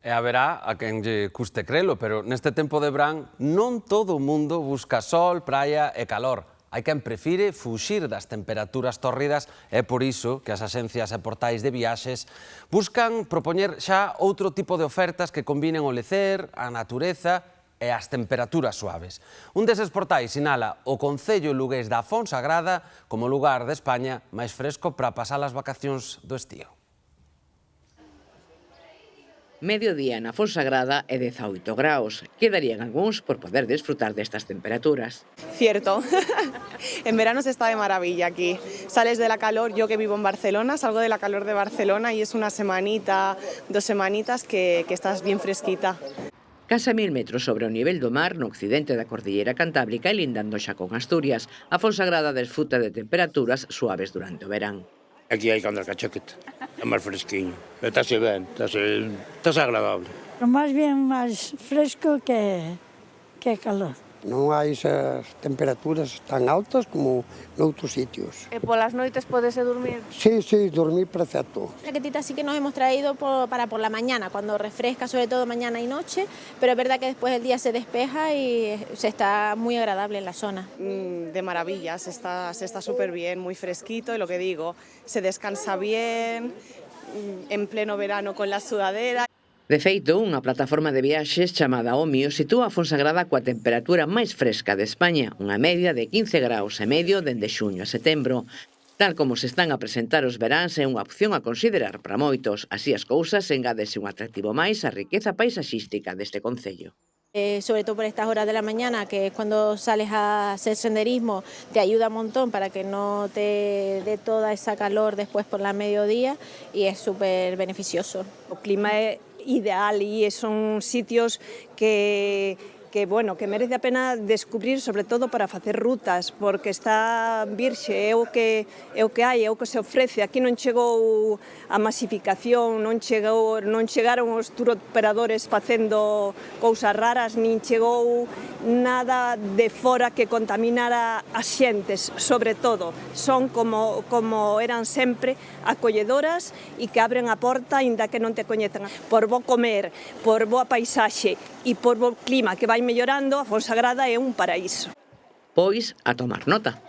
E haberá a quen lle custe crelo, pero neste tempo de verán non todo o mundo busca sol, praia e calor. Hai quen prefire fuxir das temperaturas tórridas e por iso que as axencias e portais de viaxes buscan propoñer xa outro tipo de ofertas que combinen o lecer, a natureza e as temperaturas suaves. Un deses portais sinala o concello lugués da Fonsagrada como lugar de España máis fresco para pasar as vacacións do estío. Mediodía na Fonsagrada e 18 graus. Quedarían algúns por poder disfrutar destas temperaturas. Cierto. En verano se está de maravilla aquí. Sales de la calor, yo que vivo en Barcelona, salgo de la calor de Barcelona y es una semanita, 2 semanitas que estás bien fresquita. Case 1000 metros sobre o nivel do mar no occidente da Cordillera Cantábrica e lindando xa con Asturias, a Fonsagrada desfruta de temperaturas suaves durante o verán. Aquí hai que andar ca chaqueta, é máis fresquiño. Estase ben, estase agradable. Máis bien máis fresco que calor. Non hai esas temperaturas tan altas como noutros sitios. ¿Por las noites podese dormir? Sí, dormir perfecto. Chaquetita sí que nos hemos traído para por la mañana, cuando refresca, sobre todo mañana y noche, pero es verdad que después el día se despeja y se está muy agradable en la zona. De maravilla, se está súper bien, muy fresquito y lo que digo, se descansa bien, en pleno verano con la sudadera. De feito, unha plataforma de viaxes chamada Omio sitúa a Fonsagrada coa temperatura máis fresca de España, unha media de 15 graus e medio dende xuño a setembro. Tal como se están a presentar os veráns é unha opción a considerar para moitos. Así as cousas, engádese un atractivo máis á riqueza paisaxística deste concello. Sobre todo por estas horas de la mañana, que es cuando sales a hacer senderismo, te ayuda un montón para que no te dé toda esa calor después por la mediodía y es súper beneficioso. O clima é ideal e son sitios que merece a pena descubrir, sobre todo para facer rutas, porque está virxe, é o que hai, é o que se ofrece. Aquí non chegou a masificación, non chegaron os turoperadores facendo cousas raras, nin chegou nada de fora que contaminara as xentes, sobre todo. Son como eran sempre, acolledoras e que abren a porta aínda que non te coñezan. Por bo comer, por boa paisaxe e por bo clima que vai mellorando, a Fonsagrada é un paraíso. Pois, a tomar nota.